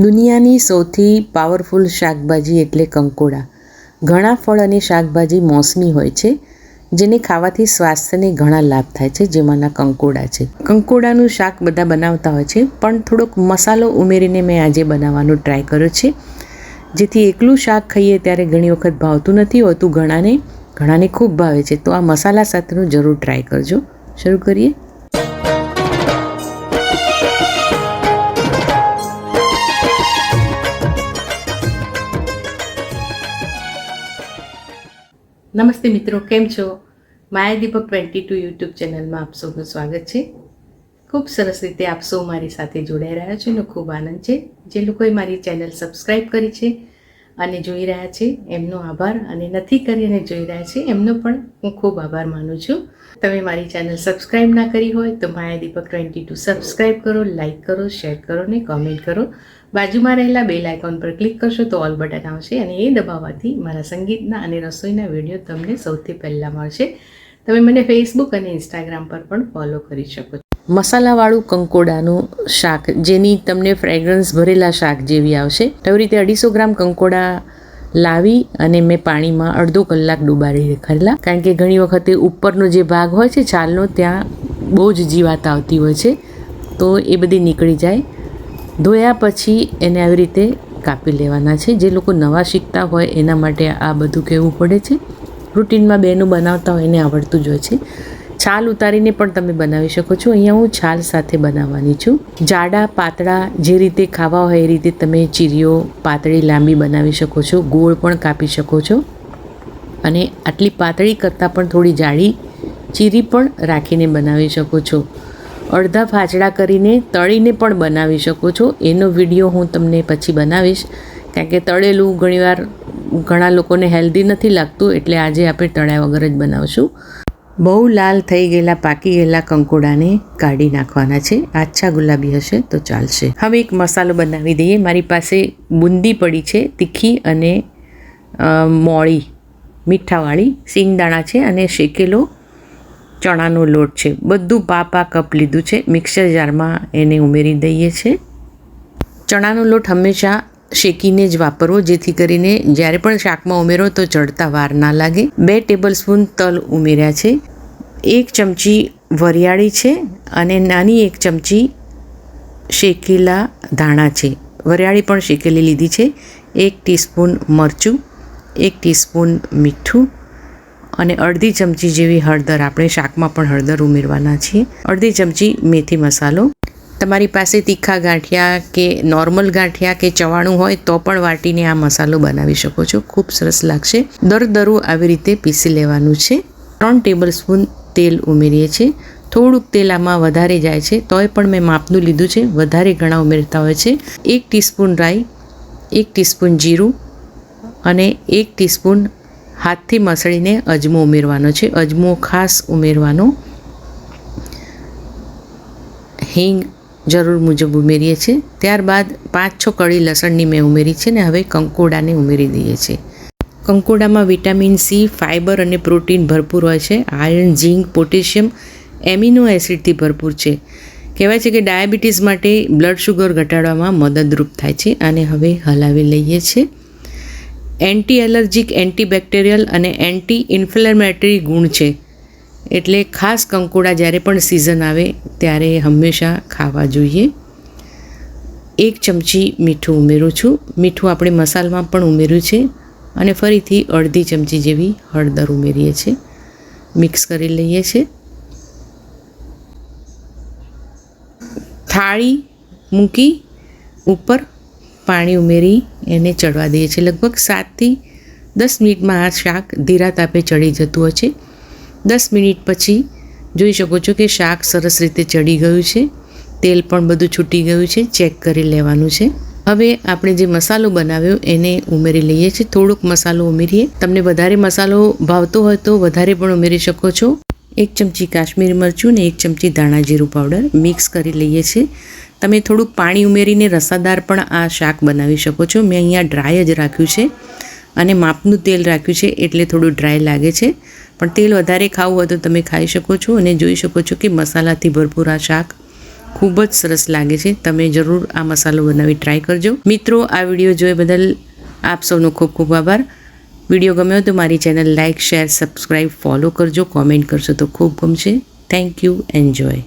દુનિયાની સૌથી પાવરફુલ શાકભાજી એટલે કંકોડા. ઘણા ફળ અને શાકભાજી મોસમી હોય છે, જેને ખાવાથી સ્વાસ્થ્યને ઘણા લાભ થાય છે, જેમાંના કંકોડા છે. કંકોડાનું શાક બધા બનાવતા હોય છે, પણ થોડોક મસાલો ઉમેરીને મેં આજે બનાવવાનો ટ્રાય કર્યો છે, જેથી એકલું શાક ખાઈએ ત્યારે ઘણી વખત ભાવતું નથી હોતું, ઘણાને ખૂબ ભાવે છે. તો આ મસાલા સાથેનું જરૂર ટ્રાય કરજો. શરૂ કરીએ. નમસ્તે મિત્રો, કેમ છો? માયા દીપક 22 યુટ્યુબ ચેનલમાં આપ સૌનું સ્વાગત છે. ખૂબ સરસ રીતે આપ સૌ મારી સાથે જોડાઈ રહ્યા છો એનો ખૂબ આનંદ છે. જે લોકોએ મારી ચેનલ સબસ્ક્રાઈબ કરી છે અને જોઈ રહ્યા છે એમનો આભાર, અને નથી કરી અને જોઈ રહ્યા છે એમનો પણ હું ખૂબ આભાર માનું છું. તમે મારી ચેનલ સબસ્ક્રાઈબ ના કરી હોય તો માયા દીપક 22 સબસ્ક્રાઈબ કરો, લાઇક કરો, શેર કરો ને કોમેન્ટ કરો. બાજુમાં રહેલા બેલ આઇકોન પર ક્લિક કરશો તો ઓલ બટન આવશે, અને એ દબાવવાથી મારા સંગીતના અને રસોઈના વિડીયો તમને સૌથી પહેલાં મળશે. તમે મને ફેસબુક અને ઇન્સ્ટાગ્રામ પર પણ ફોલો કરી શકો છો. મસાલાવાળું કંકોડાનું શાક, જેની તમને ફ્રેગ્રન્સ ભરેલા શાક જેવી આવશે. એવી રીતે 250 ગ્રામ કંકોડા લાવી અને મેં પાણીમાં અડધો કલાક ડુબાડી રાખેલા, કારણ કે ઘણી વખતે ઉપરનો જે ભાગ હોય છે છાલનો, ત્યાં બહુ જ જીવાત આવતી હોય છે, તો એ બધી નીકળી જાય. ધોયા પછી એને આવી રીતે કાપી લેવાના છે. જે લોકો નવા શીખતા હોય એના માટે આ બધું કહેવું પડે છે. રૂટીનમાં બેનું બનાવતા હોય એને આવડતું જ હોય છે. છાલ ઉતારીને પણ તમે બનાવી શકો છો. અહીંયા હું છાલ સાથે બનાવવાની છું. જાડા પાતળા જે રીતે ખાવા હોય એ રીતે તમે ચીરીઓ પાતળી લાંબી બનાવી શકો છો. ગોળ પણ કાપી શકો છો, અને આટલી પાતળી કરતાં પણ થોડી જાડી ચીરી પણ રાખીને બનાવી શકો છો. અડધા ફાજડા કરીને તળીને પણ બનાવી શકો છો. એનો વિડીયો હું તમને પછી બનાવીશ, કારણ કે તળેલું ઘણીવાર ઘણા લોકોને હેલ્ધી નથી લાગતું, એટલે આજે આપણે તળ્યા વગર જ બનાવશું. બહુ લાલ થઈ ગયેલા પાકી ગયેલા કંકોડાને કાઢી નાખવાના છે. આછા ગુલાબી હશે તો ચાલશે. હવે એક મસાલો બનાવી દઈએ. મારી પાસે બુંદી પડી છે, તીખી અને મોળી મીઠાવાળી સિંગદાણા છે, અને શેકેલો ચણાનો લોટ છે. બધું પા કપ લીધું છે. મિક્સર જારમાં એને ઉમેરી દઈએ છીએ. ચણાનો લોટ હંમેશા શેકીને જ વાપરવો, જેથી કરીને જ્યારે પણ શાકમાં ઉમેરો તો ચડતા વાર ના લાગે. 2 ટેબલસ્પૂન તલ ઉમેર્યા છે. 1 ચમચી વરિયાળી છે, અને નાની 1 ચમચી શેકેલા ધાણા છે. વરિયાળી પણ શેકેલી લીધી છે. 1 ટીસ્પૂન મરચું, 1 ટીસ્પૂન મીઠું, અને અડધી ચમચી જેવી હળદર. આપણે શાકમાં પણ હળદર ઉમેરવાના છીએ. અડધી ચમચી મેથી મસાલો. તમારી પાસે તીખા ગાંઠિયા કે નોર્મલ ગાંઠિયા કે ચવાણું હોય તો પણ વાટીને આ મસાલો બનાવી શકો છો. ખૂબ સરસ લાગશે. દરદરું આવી રીતે પીસી લેવાનું છે. 3 ટેબલસ્પૂન તેલ ઉમેરીએ છીએ. થોડુંક તેલ આમાં વધારે જાય છે, તોય પણ મેં માપનું લીધું છે. વધારે ઘણા ઉમેરતા હોય છે. 1 ટીસ્પૂન રાઈ, 1 ટીસ્પૂન જીરું, અને 1 ટીસ્પૂન હાથથી મસળીને અજમો ઉમેરવાનો છે. અજમો ખાસ ઉમેરવાનો. હિંગ જરૂર મુજબ ઉમેરીએ છીએ. ત્યારબાદ 5-6 કળી લસણની મેં ઉમેરી છે, ને હવે કંકોડાને ઉમેરી દઈએ છીએ. કંકોડામાં વિટામિન સી, ફાઇબર અને પ્રોટીન ભરપૂર હોય છે. આયર્ન, ઝીંક, પોટેશિયમ, એમિનો એસિડથી ભરપૂર છે. કહેવાય છે કે ડાયાબિટીસ માટે બ્લડ શુગર ઘટાડવામાં મદદરૂપ થાય છે. અને હવે હલાવી લઈએ છીએ. એન્ટી એલર્જીક, એન્ટીબેક્ટેરિયલ અને એન્ટી ઇન્ફ્લેમેટરી ગુણ છે, એટલે ખાસ કંકોડા જ્યારે પણ સિઝન આવે ત્યારે હંમેશા ખાવા જોઈએ. 1 ચમચી મીઠું ઉમેરું છું. મીઠું આપણે મસાલામાં પણ ઉમેર્યું છે. અને ફરીથી અડધી ચમચી જેવી હળદર ઉમેરીએ છીએ. મિક્સ કરી લઈએ છીએ. થાળી મૂકી ઉપર પાણી ઉમેરી એને ચડવા દઈએ છીએ. લગભગ 7 થી 10 મિનિટમાં આ શાક ધીરા તાપે ચડી જતું હોય છે. 10 મિનિટ પછી જોઈ શકો છો કે શાક સરસ રીતે ચડી ગયું છે. તેલ પણ બધું છૂટી ગયું છે. ચેક કરી લેવાનું છે. હવે આપણે જે મસાલો બનાવ્યો એને ઉમેરી લઈએ છીએ. થોડોક મસાલો ઉમેરીએ. તમને વધારે મસાલો ભાવતો હોય તો વધારે પણ ઉમેરી શકો છો. 1 ચમચી કાશ્મીરી મરચું ને 1 ચમચી ધાણા જીરું પાવડર મિક્સ કરી લઈએ છીએ. તમે થોડુંક પાણી ઉમેરીને રસાદાર પણ આ શાક બનાવી શકો છો. મેં અહીંયા ડ્રાય જ રાખ્યું છે, અને માપનું તેલ રાખ્યું છે, એટલે થોડું ડ્રાય લાગે છે. પણ તેલ વધારે ખાવું હોય તો તમે ખાઈ શકો છો. અને જોઈ શકો છો કે મસાલાથી ભરપૂર આ શાક ખૂબ જ સરસ લાગે છે. તમે જરૂર આ મસાલો બનાવી ટ્રાય કરજો. મિત્રો, આ વિડીયો જોઈ બદલ આપ સૌનો ખૂબ ખૂબ આભાર. વિડીયો ગમ્યો તો મારી channel like, share, subscribe, follow કરજો. કોમેન્ટ કરશો તો ખૂબ ગમશે. Thank you. એન્જોય.